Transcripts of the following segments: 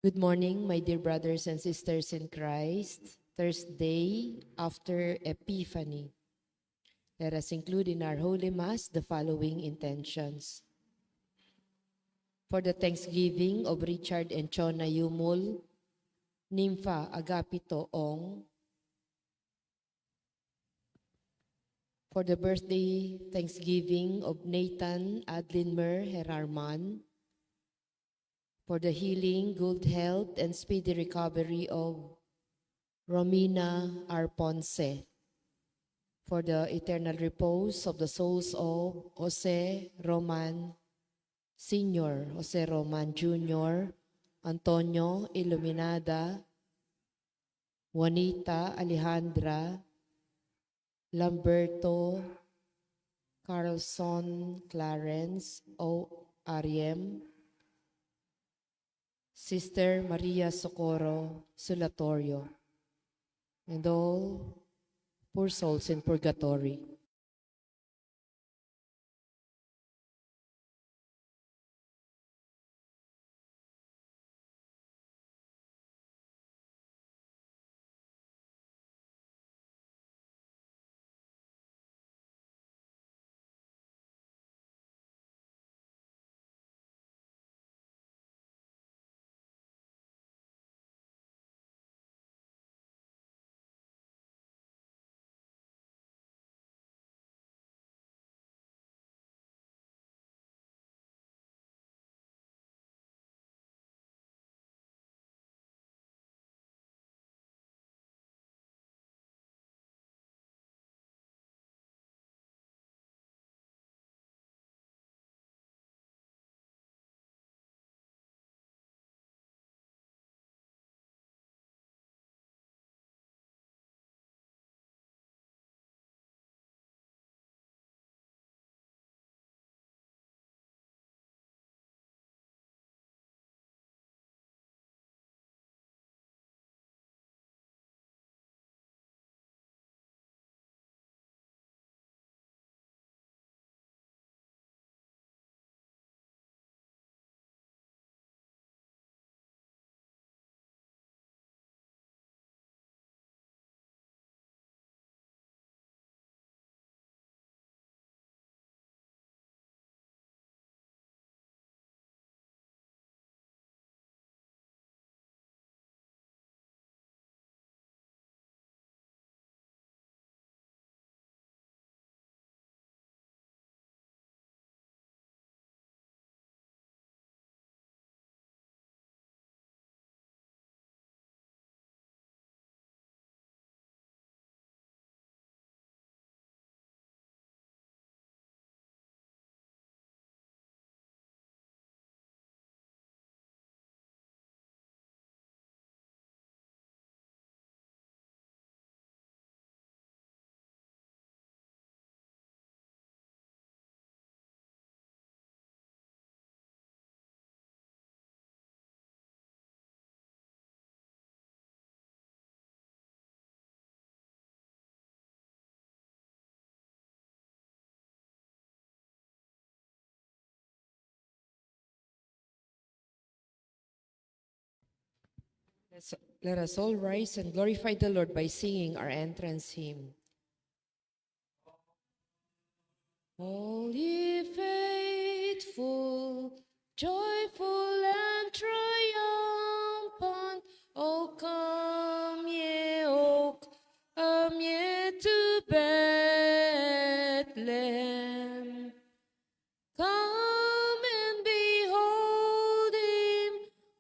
Good morning, my dear brothers and sisters in Christ. Thursday after Epiphany. Let us include in our Holy Mass the following intentions. For the Thanksgiving of Richard and Chona Yumul, Nympha Agapito Ong. For the birthday Thanksgiving of Nathan Adlinmer Herarman. For the healing, good health, and speedy recovery of Romina Arponce. For the eternal repose of the souls of Jose Roman Sr., Jose Roman Jr., Antonio Iluminada, Juanita Alejandra, Lamberto Carlson Clarence O. Ariem, Sister Maria Socorro Sulatorio, and all poor souls in purgatory. Let us all rise and glorify the Lord by singing our entrance hymn. Holy, faithful, joyful and triumphant, O come ye to Bethlehem. Come and behold him,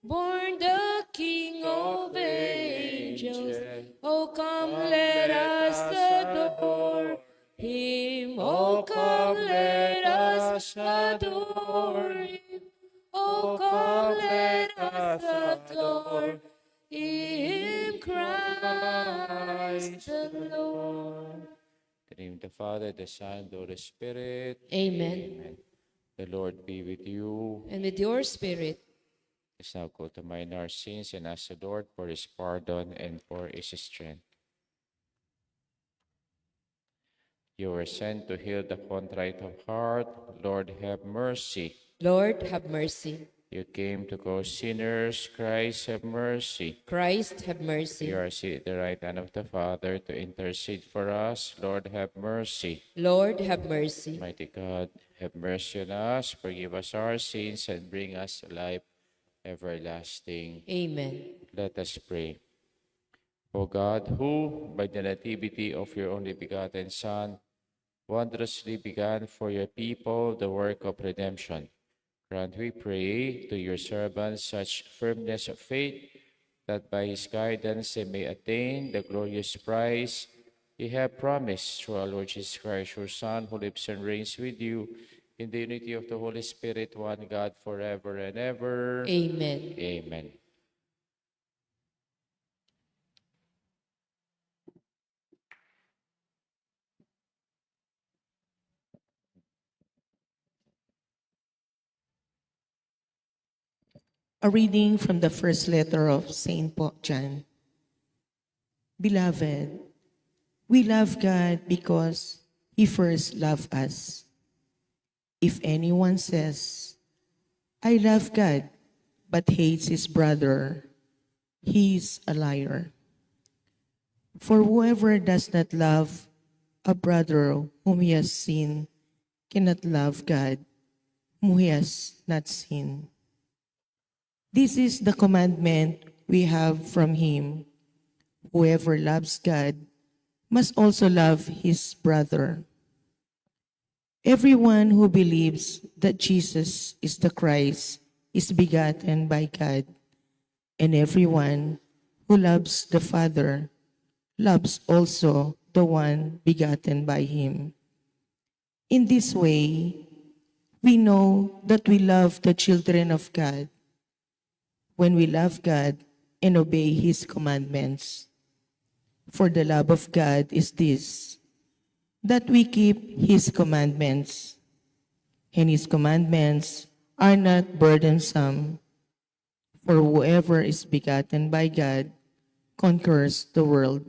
born the King of angels. Oh, come, let us adore him. Oh, come, let us adore him. Oh, come, let us adore him, Christ the Lord. In the name of the Father, the Son, the Holy Spirit. Amen. The Lord be with you. And with your spirit. Let's now go to mind our sins and ask the Lord for his pardon and for his strength. You were sent to heal the contrite of heart. Lord, have mercy. Lord, have mercy. You came to call sinners. Christ, have mercy. Christ, have mercy. You are seated at the right hand of the Father to intercede for us. Lord, have mercy. Lord, have mercy. Mighty God, have mercy on us, forgive us our sins, and bring us to life everlasting. Amen. Let us pray. O God, who, by the nativity of your only begotten Son, wondrously began for your people the work of redemption, grant, we pray, to your servants such firmness of faith that by his guidance they may attain the glorious prize you have promised through our Lord Jesus Christ, your Son, who lives and reigns with you in the unity of the Holy Spirit, one God, forever and ever. Amen. Amen. A reading from the first letter of St. John. Beloved, we love God because He first loved us. If anyone says, I love God, but hates his brother, he is a liar. For whoever does not love a brother whom he has seen cannot love God, whom he has not seen. This is the commandment we have from him. Whoever loves God must also love his brother. Everyone who believes that Jesus is the Christ is begotten by God, and everyone who loves the Father loves also the one begotten by him. In this way, we know that we love the children of God when we love God and obey his commandments. For the love of God is this, that we keep his commandments, and his commandments are not burdensome. For whoever is begotten by God conquers the world,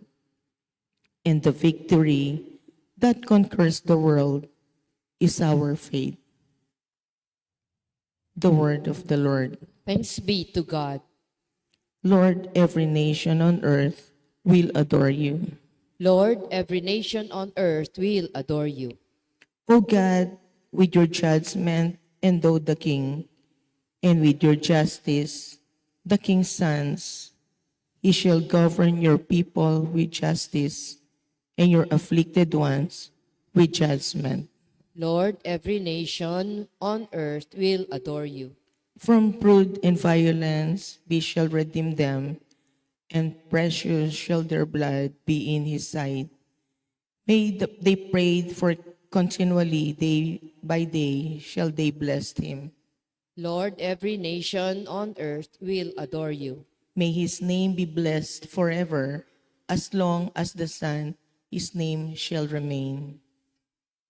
and the victory that conquers the world is our faith. The word of the Lord. Thanks be to God. Lord, every nation on earth will adore you. Lord, every nation on earth will adore you. O God, with your judgment endow the king, and with your justice the king's sons. He shall govern your people with justice, and your afflicted ones with judgment. Lord, every nation on earth will adore you. From brood and violence we shall redeem them, and precious shall their blood be in his sight. They prayed for continually, day by day shall they bless him. Lord, every nation on earth will adore you. May his name be blessed forever, as long as the sun, his name shall remain.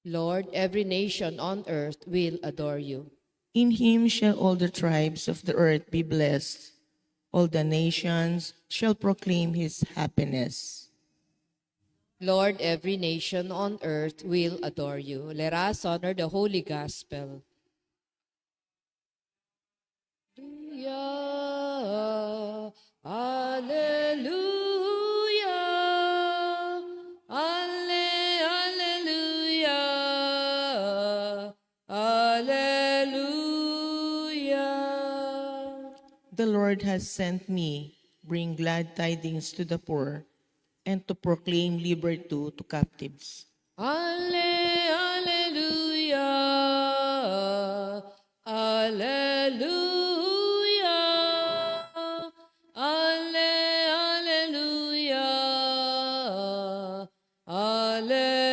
Lord, every nation on earth will adore you. In him shall all the tribes of the earth be blessed. All the nations shall proclaim his happiness. Lord, every nation on earth will adore you. Let us honor the Holy Gospel. Hallelujah, hallelujah, hallelujah, hallelujah. The Lord has sent me, bring glad tidings to the poor, and to proclaim liberty to captives. Hallelujah, hallelujah, hallelujah, hallelujah.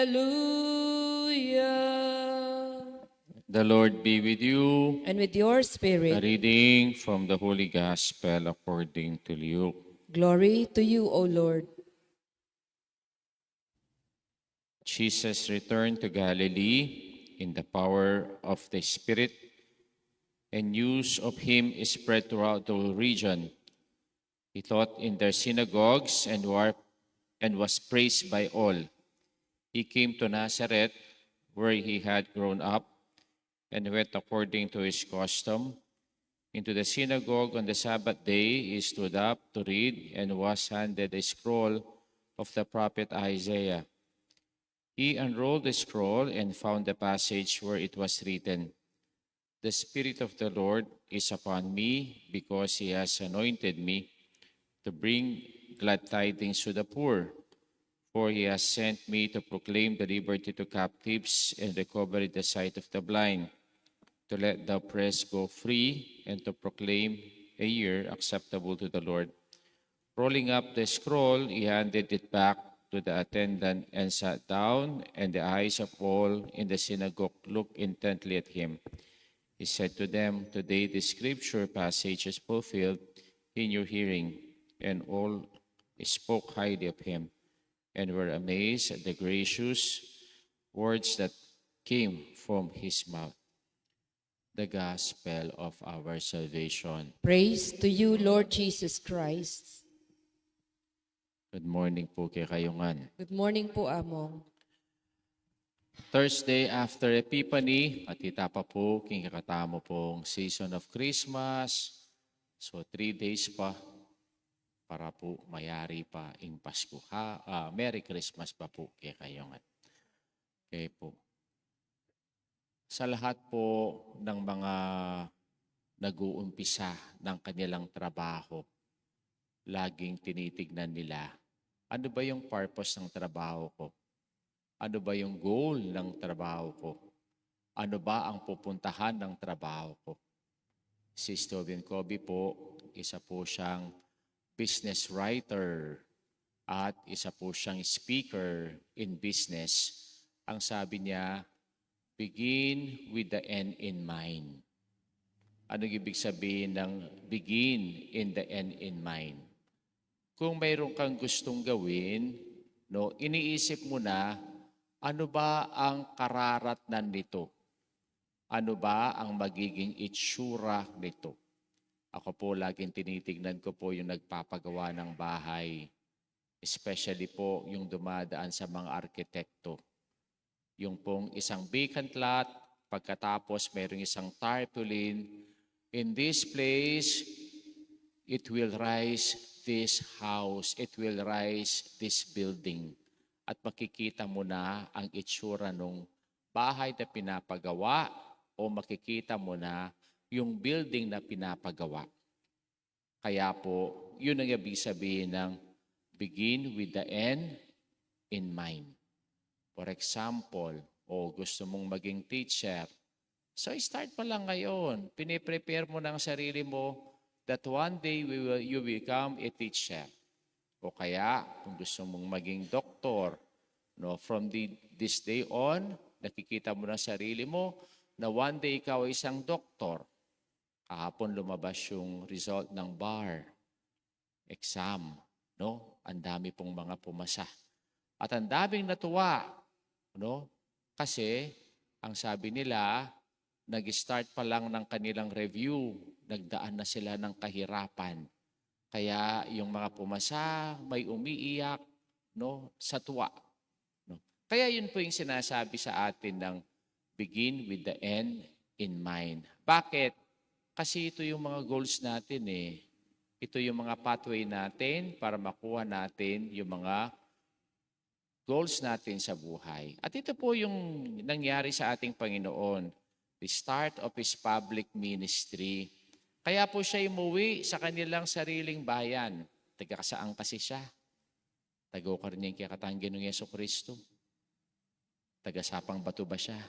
The Lord be with you. And with your A spirit, reading from the Holy Gospel according to Luke. glory to you, O Lord. Jesus returned to Galilee in the power of the Spirit, and news of him spread throughout the whole region. He taught in their synagogues and was praised by all. He came to Nazareth, where he had grown up, and went according to his custom. Into the synagogue on the Sabbath day, he stood up to read and was handed a scroll of the prophet Isaiah. He unrolled the scroll and found the passage where it was written, "The Spirit of the Lord is upon me because he has anointed me to bring glad tidings to the poor. For he has sent me to proclaim the liberty to captives and recovery the sight of the blind, to let the oppressed go free, and to proclaim a year acceptable to the Lord." Rolling up the scroll, he handed it back to the attendant and sat down, and the eyes of all in the synagogue looked intently at him. He said to them, "Today the scripture passage is fulfilled in your hearing." And all spoke highly of him and were amazed at the gracious words that came from his mouth. The gospel of our salvation. Praise to you, Lord Jesus Christ. Good morning po kay kayungan. Good morning po, Among. Thursday after Epiphany, matita pa po, kakatamo pong season of Christmas. So 3 days pa para po mayari pa in Pasko. Merry Christmas pa po kay kayungan. Okay po. Sa lahat po ng mga nag-uumpisa ng kanilang trabaho, laging tinitignan nila, ano ba yung purpose ng trabaho ko? Ano ba yung goal ng trabaho ko? Ano ba ang pupuntahan ng trabaho ko? Si Stephen Covey po, isa po siyang business writer at isa po siyang speaker in business. Ang sabi niya, begin with the end in mind. Ano ibig sabihin ng begin in the end in mind? Kung mayroon kang gustong gawin, no, iniisip mo na, ano ba ang kararatnan nito? Ano ba ang magiging itsura nito? Ako po, laging tinitignan ko po yung nagpapagawa ng bahay. Especially po yung dumadaan sa mga arkitekto. Yung pong isang vacant lot, pagkatapos mayroong isang tarpaulin. In this place, it will rise this house. It will rise this building. At makikita mo na ang itsura ng bahay na pinapagawa o makikita mo na yung building na pinapagawa. Kaya po, yun ang ibig sabihin ng begin with the end in mind. For example, gusto mong maging teacher, so start pa lang ngayon. Piniprepare mo ng sarili mo that one day you become a teacher. O kaya, kung gusto mong maging doktor, no, from this day on, nakikita mo na sarili mo na one day ikaw ay isang doktor. Kahapon lumabas yung result ng bar exam. No? Ang dami pong mga pumasa. At ang daming natuwa. No? Kasi, ang sabi nila, nag-start pa lang ng kanilang review, nagdaan na sila ng kahirapan. Kaya yung mga pumasa, may umiiyak, no, sa tuwa. No? Kaya yun po yung sinasabi sa atin ng begin with the end in mind. Bakit? Kasi ito yung mga goals natin eh. Ito yung mga pathway natin para makuha natin yung mga goals natin sa buhay. At ito po yung nangyari sa ating Panginoon. The start of His public ministry. Kaya po siya umuwi sa kanilang sariling bayan. Taga-saan kasi siya? Taga-Ukarning kikatanggi ng Jesucristo. Taga-Sapang Bato ba siya?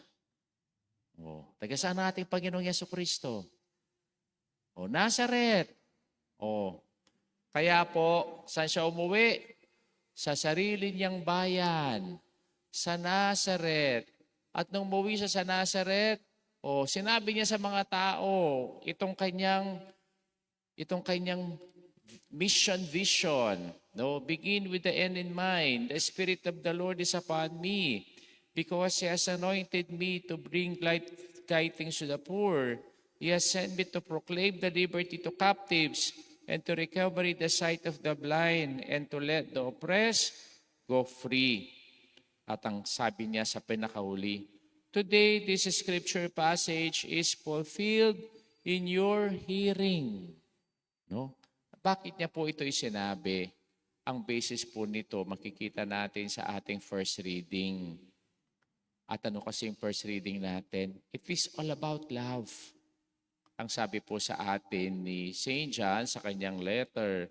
Taga-saan na ating Panginoong Jesucristo? Nazareth. Kaya po, saan siya umuwi? Sa sarili niyang bayan. Sa Nazareth. At nung umuwi siya sa Nazareth, sinabi niya sa mga tao, itong kanyang mission vision, no, begin with the end in mind. The Spirit of the Lord is upon me because He has anointed me to bring glad tidings to the poor. He has sent me to proclaim the liberty to captives and to recover the sight of the blind and to let the oppressed go free. At ang sabi niya sa pinakahuli, today, this scripture passage is fulfilled in your hearing. No? Bakit niya po ito sinabi? Ang basis po nito, makikita natin sa ating first reading. At ano kasi yung first reading natin? It is all about love. Ang sabi po sa atin ni St. John sa kanyang letter,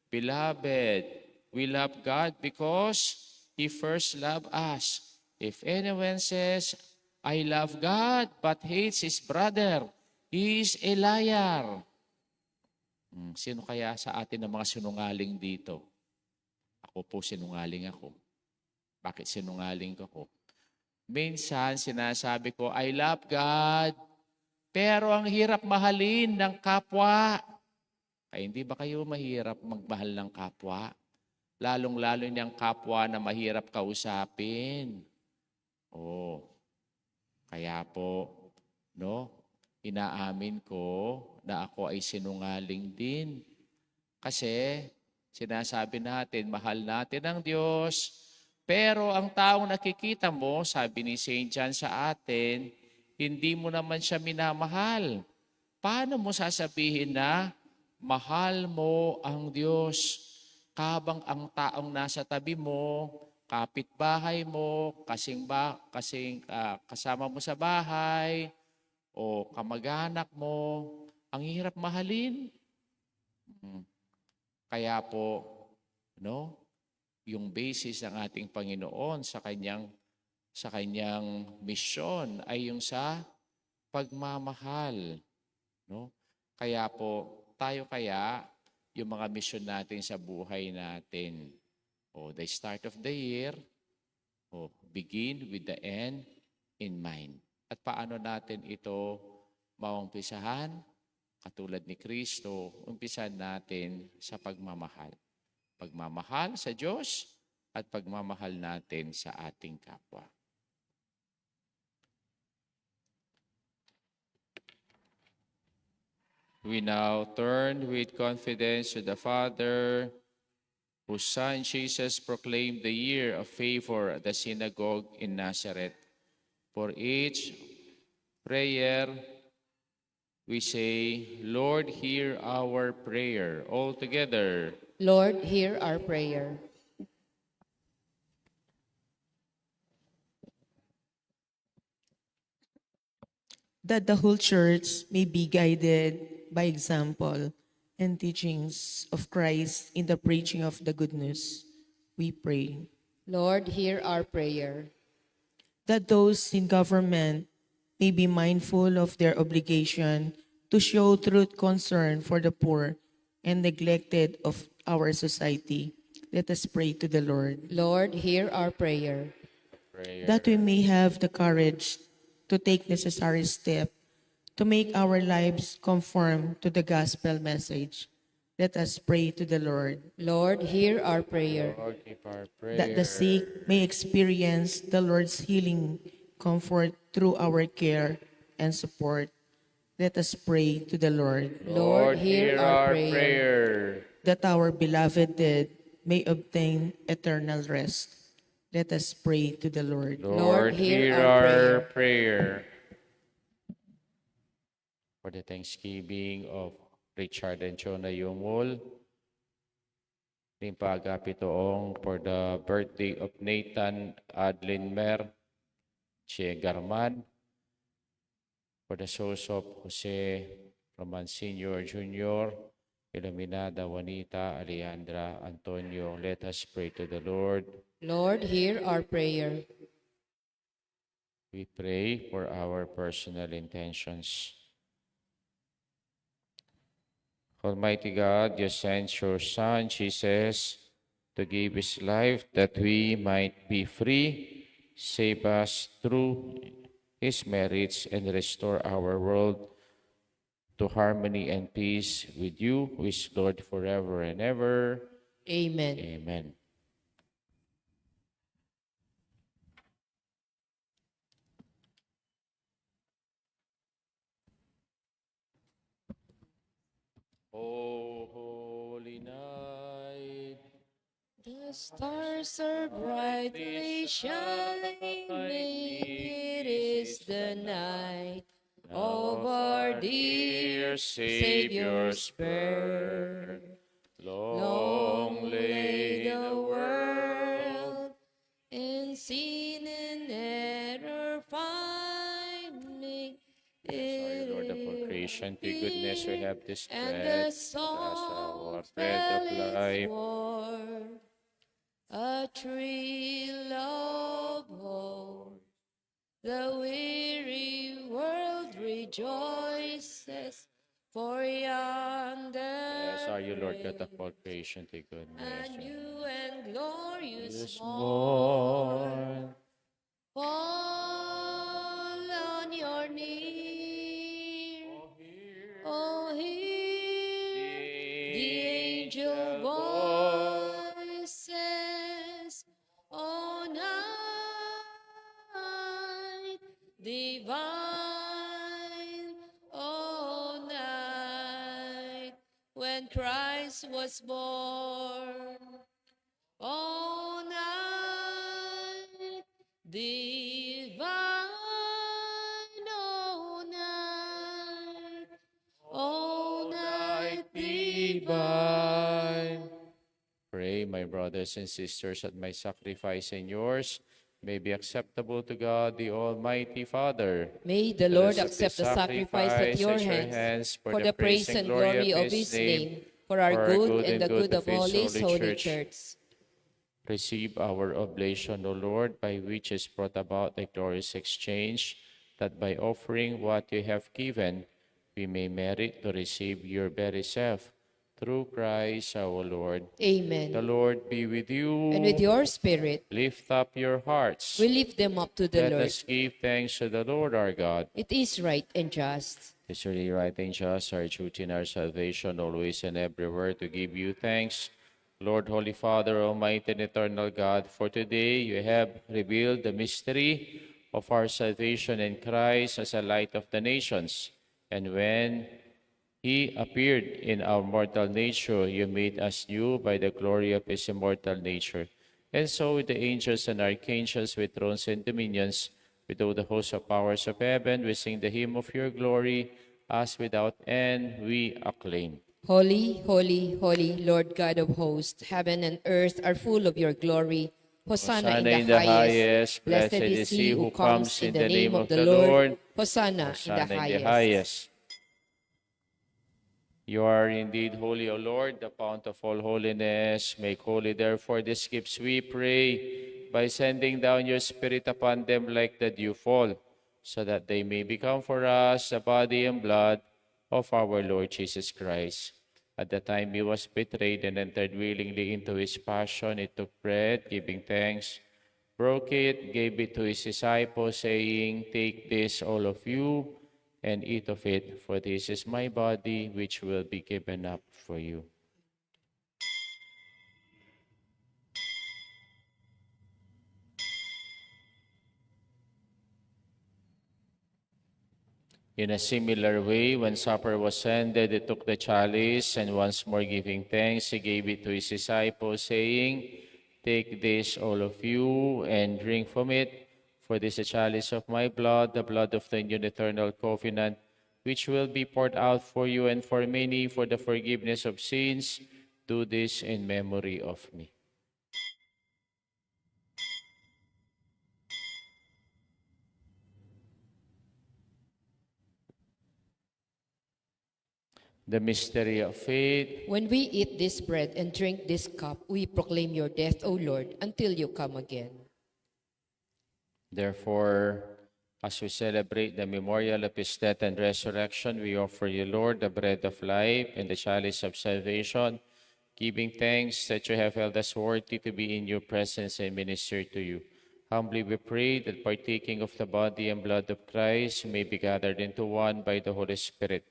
Beloved, we love God because He first loved us. If anyone says, I love God but hates his brother, he is a liar. Sino kaya sa atin ng mga sinungaling dito? Ako po sinungaling ako. Bakit sinungaling ako? Minsan sinasabi ko, I love God, pero ang hirap mahalin ng kapwa. Ay, hindi ba kayo mahirap magmahal ng kapwa? Lalong-lalo niyang kapwa na mahirap kausapin. Oh, kaya po, no, inaamin ko na ako ay sinungaling din. Kasi sinasabi natin, mahal natin ang Diyos, pero ang taong nakikita mo, sabi ni St. John sa atin, hindi mo naman siya minamahal. Paano mo sasabihin na mahal mo ang Diyos habang ang taong nasa tabi mo, kapitbahay mo, kasama mo sa bahay, o kamag-anak mo, ang hirap mahalin? Kaya po, no, yung basis ng ating Panginoon sa kanyang misyon ay yung sa pagmamahal, no? Kaya po, tayo kaya yung mga misyon natin sa buhay natin. The start of the year, begin with the end in mind. At paano natin ito maumpisahan? Katulad ni Kristo, umpisahan natin sa pagmamahal. Pagmamahal sa Diyos at pagmamahal natin sa ating kapwa. We now turn with confidence to the Father, whose Son Jesus proclaimed the year of favor at the synagogue in Nazareth. For each prayer, we say, Lord, hear our prayer. All together. Lord, hear our prayer. That the whole church may be guided by example and teachings of Christ in the preaching of the good news, we pray. Lord, hear our prayer. That those in government may be mindful of their obligation to show true concern for the poor and neglected of our society. Let us pray to the Lord. Lord, hear our prayer. That we may have the courage to take necessary steps to make our lives conform to the gospel message. Let us pray to the Lord. Lord, hear our prayer. Lord, keep our prayer. That the sick may experience the Lord's healing comfort through our care and support. Let us pray to the Lord. Lord, hear our prayer. That our beloved dead may obtain eternal rest. Let us pray to the Lord. Lord, hear our prayer. For the thanksgiving of Richard and Chona Yumul, Limpagapitoong for the birthday of Nathan Adlin Mer, Che Garman, for the souls of Jose Roman Sr. Jr., Iluminada Juanita, Alejandra, Antonio. Let us pray to the Lord. Lord, hear our prayer. We pray for our personal intentions. Almighty God, you sent your Son, Jesus, to give his life that we might be free. Save us through his merits and restore our world to harmony and peace with you, who is Lord forever and ever. Amen. Amen. O holy night, The stars are brightly shining. It is the night of our dear Savior's birth. Long lay the world in sin and error finding. Sorry, Lord, of all creation, to goodness we have this And bread, the and as our song bread of fell its life. word, a thrill of hope. The weary world rejoices, for yonder Yes, are you, Lord God of breaks all creation, to a goodness we new and glorious this morn. morn. Fall on your knees, oh, hear the angel voices on high, divine, all night, when Christ was born. All night, divine, all night, divine. Pray, my brothers and sisters, that my sacrifice and yours may be acceptable to God, the Almighty Father. May the Let Lord us accept the sacrifice at your hands for the praise and glory of his name, for our good and the good of all his holy church. Receive our oblation, O Lord, by which is brought about the glorious exchange, that by offering what you have given, we may merit to receive your very self. Through Christ our Lord. Amen. The Lord be with you. And with your spirit, Lift up your hearts. we lift them up to the Let Lord. us give thanks to the Lord our God. It is right and just. It is really right and just, our duty and our salvation, always and everywhere, to give you thanks. Lord, Holy Father, Almighty and Eternal God, for today you have revealed the mystery of our salvation in Christ as a light of the nations. And when he appeared in our mortal nature, you made us new by the glory of his immortal nature. And so with the angels and archangels, with thrones and dominions, with all the hosts of powers of heaven, we sing the hymn of your glory, as without end we acclaim. Holy, holy, holy, Lord God of hosts, heaven and earth are full of your glory. Hosanna in the highest. Blessed is he who comes in the name of the Lord. Hosanna in the highest. You are indeed holy, O Lord, the fount of all holiness. Make holy, therefore, these gifts, we pray, by sending down your Spirit upon them like the dew fall, so that they may become for us the body and blood of our Lord Jesus Christ. At the time he was betrayed and entered willingly into his passion, he took bread, giving thanks, broke it, gave it to his disciples, saying, "Take this, all of you, and eat of it, for this is my body, which will be given up for you." In a similar way, when supper was ended, he took the chalice, and once more giving thanks, he gave it to his disciples, saying, "Take this, all of you, and drink from it, for this is the chalice of my blood, the blood of the new and eternal covenant, which will be poured out for you and for many for the forgiveness of sins. Do this in memory of me." The mystery of faith. When we eat this bread and drink this cup, we proclaim your death, O Lord, until you come again. Therefore, as we celebrate the memorial of his death and resurrection, we offer you, Lord, the bread of life and the chalice of salvation, giving thanks that you have held us worthy to be in your presence and minister to you. Humbly we pray that partaking of the body and blood of Christ may be gathered into one by the Holy Spirit.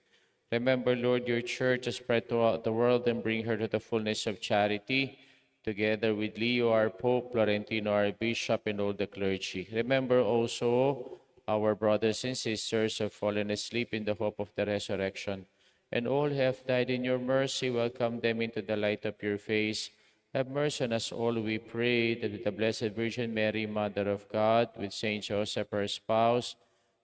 Remember, Lord, your church has spread throughout the world, and bring her to the fullness of charity, together with Leo, our Pope, Florentino, our Bishop, and all the clergy. Remember also our brothers and sisters who have fallen asleep in the hope of the resurrection, and all who have died in your mercy. Welcome them into the light of your face. Have mercy on us all, we pray, that with the Blessed Virgin Mary, Mother of God, with Saint Joseph, her spouse,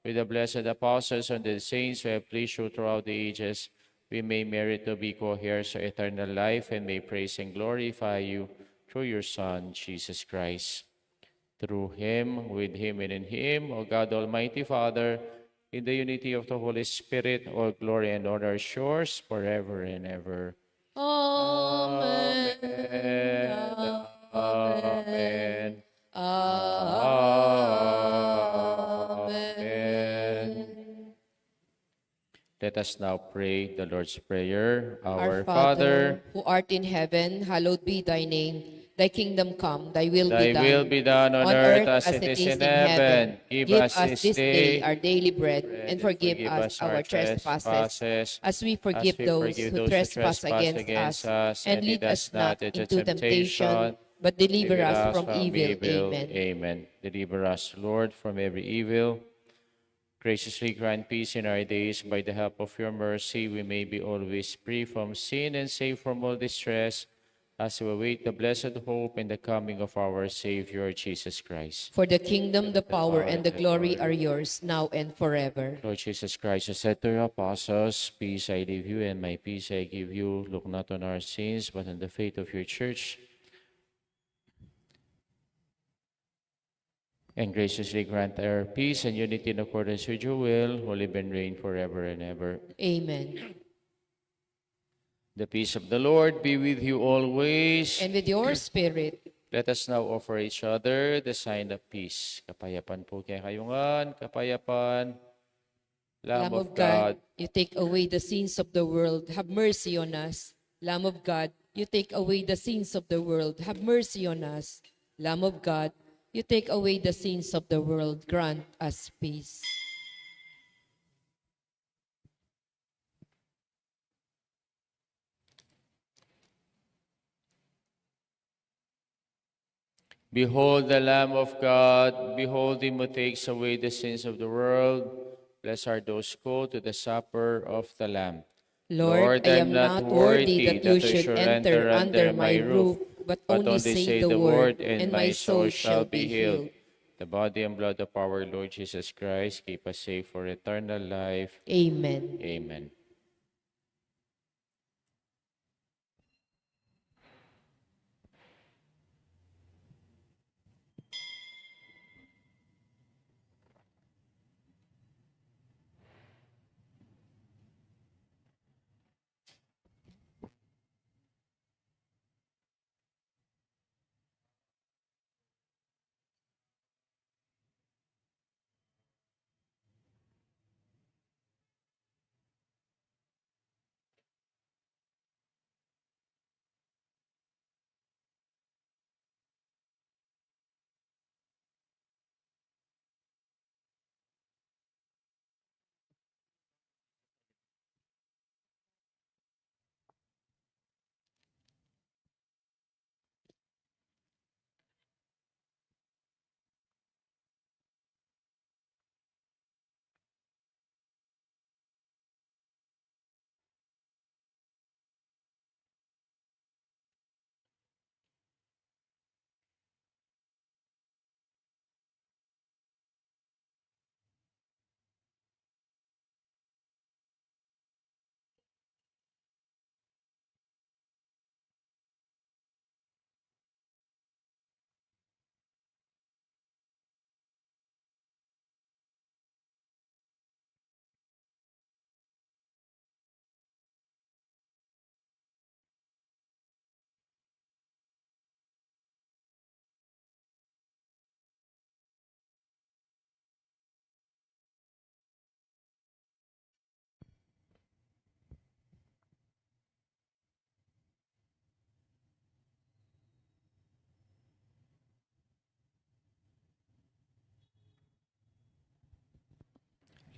with the blessed apostles and the saints who have pleased you throughout the ages, we may merit to be co-heirs of eternal life and may praise and glorify you through your Son, Jesus Christ. Through him, with him, and in him, O God, Almighty Father, in the unity of the Holy Spirit, all glory and honor is yours forever and ever. Amen. Amen. Amen. Let us now pray the Lord's Prayer. Our Father, who art in heaven, hallowed be thy name. Thy kingdom come, thy will Thy be done. will be done on earth as it is in heaven. Give us this day our daily bread, and forgive us our trespasses, trespasses, as we as forgive we those forgive who those who trespass against us. And lead us not into temptation, but deliver us from evil. Amen. Amen. Deliver us, Lord, from every evil. Graciously grant peace in our days. By the help of your mercy, we may be always free from sin and safe from all distress, as we await the blessed hope and the coming of our Savior, Jesus Christ. For the kingdom, the power, and the glory are yours, now and forever. Lord Jesus Christ, you said to your apostles, peace I leave you and my peace I give you. Look not on our sins, but on the faith of your church. And graciously grant our peace and unity in accordance with your will, who live and reign forever and ever. Amen. The peace of the Lord be with you always. And with your spirit, Let us now offer each other the sign of peace. Kapayapan po kaya kayungan, kapayapan. Lamb of God, you take away the sins of the world, have mercy on us. Lamb of God, you take away the sins of the world, have mercy on us. Lamb of God, you take away the sins of the world, grant us peace. behold the Lamb of God, behold him who takes away the sins of the world. Blessed are those who go to the supper of the Lamb. Lord, I am not worthy that you should enter under my roof, but only say the word, and my soul shall be healed. The body and blood of our Lord Jesus Christ, keep us safe for eternal life. Amen. Amen.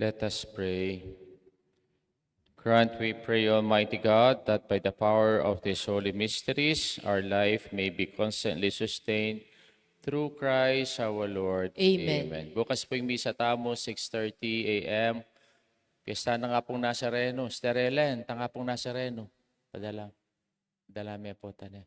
Let us pray. Grant, we pray, Almighty God, that by the power of these holy mysteries, our life may be constantly sustained through Christ our Lord. Amen. Bukas po yung misa tamo, 6:30 a.m. Piyesta na nga pong Nazareno. Sterelen, tanga pong Nazareno. Padala. Dalami po tane.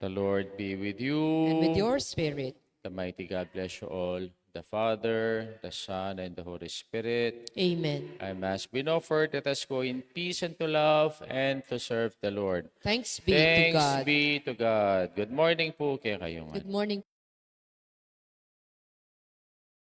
The Lord be with you. And with your spirit, The mighty God bless you all. the Father, the Son, and the Holy Spirit. Amen. Our Mass been offered. Let us go in peace and to love and to serve the Lord. Thanks be to Thanks God. be to God. Good morning po kaya kayo. Good morning.